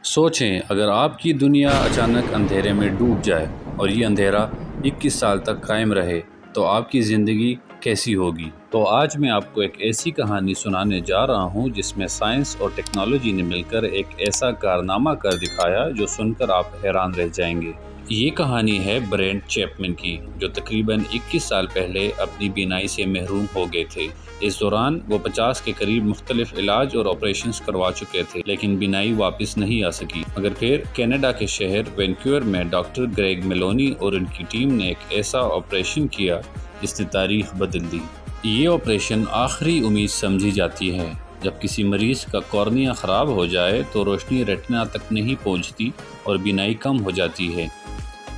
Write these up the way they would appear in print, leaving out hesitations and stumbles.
سوچیں اگر آپ کی دنیا اچانک اندھیرے میں ڈوب جائے اور یہ اندھیرا 21 سال تک قائم رہے تو آپ کی زندگی کیسی ہوگی؟ تو آج میں آپ کو ایک ایسی کہانی سنانے جا رہا ہوں جس میں سائنس اور ٹیکنالوجی نے مل کر ایک ایسا کارنامہ کر دکھایا جو سن کر آپ حیران رہ جائیں گے۔ یہ کہانی ہے برینٹ چیپمن کی، جو تقریباً 21 سال پہلے اپنی بینائی سے محروم ہو گئے تھے۔ اس دوران وہ 50 کے قریب مختلف علاج اور آپریشنز کروا چکے تھے، لیکن بینائی واپس نہیں آ سکی۔ مگر پھر کینیڈا کے شہر وینکوور میں ڈاکٹر گریگ میلونی اور ان کی ٹیم نے ایک ایسا آپریشن کیا جس نے تاریخ بدل دی۔ یہ آپریشن آخری امید سمجھی جاتی ہے۔ جب کسی مریض کا کارنیا خراب ہو جائے تو روشنی ریٹنا تک نہیں پہنچتی اور بینائی کم ہو جاتی ہے۔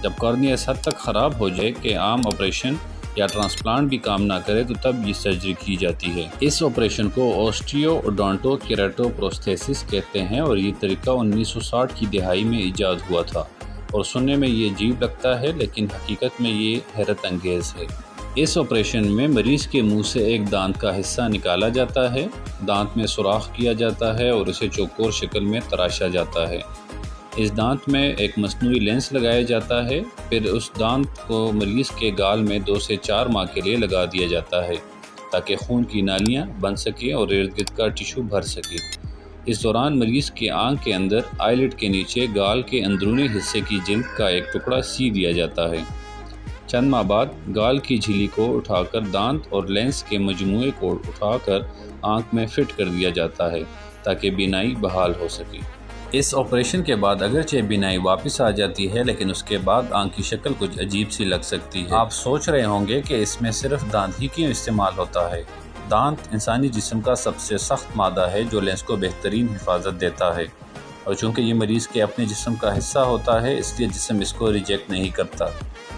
جب کارنیا اس حد تک خراب ہو جائے کہ عام آپریشن یا ٹرانسپلانٹ بھی کام نہ کرے تو تب یہ سرجری کی جاتی ہے۔ اس آپریشن کو اوسٹیو اڈونٹو کیراٹو پروستھیسس کہتے ہیں اور یہ طریقہ 1960 کی دہائی میں ایجاد ہوا تھا، اور سننے میں یہ عجیب لگتا ہے لیکن حقیقت میں یہ حیرت انگیز ہے۔ اس آپریشن میں مریض کے منہ سے ایک دانت کا حصہ نکالا جاتا ہے، دانت میں سوراخ کیا جاتا ہے اور اسے چوکور شکل میں تراشا جاتا ہے۔ اس دانت میں ایک مصنوعی لینس لگایا جاتا ہے، پھر اس دانت کو مریض کے گال میں 2 سے 4 ماہ کے لیے لگا دیا جاتا ہے تاکہ خون کی نالیاں بن سکیں اور ارد گرد کا ٹشو بھر سکے۔ اس دوران مریض کی آنکھ کے اندر آئی لڈ کے نیچے گال کے اندرونی حصے کی جلد کا ایک ٹکڑا سی دیا جاتا ہے۔ چند ماہ بعد گال کی جھلی کو اٹھا کر دانت اور لینس کے مجموعے کو اٹھا کر آنکھ میں فٹ کر دیا جاتا ہے تاکہ بینائی بحال ہو سکے۔ اس آپریشن کے بعد اگرچہ بینائی واپس آ جاتی ہے لیکن اس کے بعد آنکھ کی شکل کچھ عجیب سی لگ سکتی ہے۔ آپ سوچ رہے ہوں گے کہ اس میں صرف دانت ہی کیوں استعمال ہوتا ہے؟ دانت انسانی جسم کا سب سے سخت مادہ ہے جو لینس کو بہترین حفاظت دیتا ہے، اور چونکہ یہ مریض کے اپنے جسم کا حصہ ہوتا ہے اس لیے جسم اس کو ریجیکٹ نہیں کرتا۔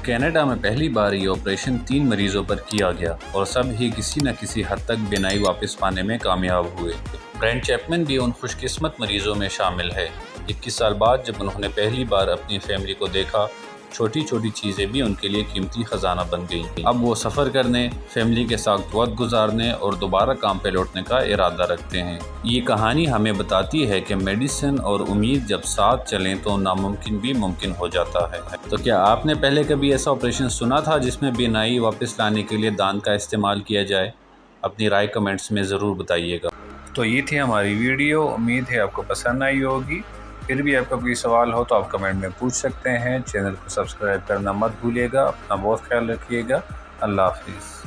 کینیڈا میں پہلی بار یہ آپریشن 3 مریضوں پر کیا گیا اور سب ہی کسی نہ کسی حد تک بینائی واپس پانے میں کامیاب ہوئے۔ برینٹ چیپمن بھی ان خوش قسمت مریضوں میں شامل ہے۔ 21 سال بعد جب انہوں نے پہلی بار اپنی فیملی کو دیکھا، چھوٹی چھوٹی چیزیں بھی ان کے لیے قیمتی خزانہ بن گئیں۔ اب وہ سفر کرنے، فیملی کے ساتھ وقت گزارنے اور دوبارہ کام پہ لوٹنے کا ارادہ رکھتے ہیں۔ یہ کہانی ہمیں بتاتی ہے کہ میڈیسن اور امید جب ساتھ چلیں تو ناممکن بھی ممکن ہو جاتا ہے۔ تو کیا آپ نے پہلے کبھی ایسا آپریشن سنا تھا جس میں بینائی واپس لانے کے لیے دانت کا استعمال کیا جائے؟ اپنی رائے کمنٹس میں ضرور بتائیے گا۔ تو یہ تھی ہماری ویڈیو، امید ہے آپ کو پسند آئی ہوگی۔ پھر بھی آپ کا کوئی سوال ہو تو آپ کمنٹ میں پوچھ سکتے ہیں۔ چینل کو سبسکرائب کرنا مت بھولیے گا۔ اپنا بہت خیال رکھیے گا۔ اللہ حافظ۔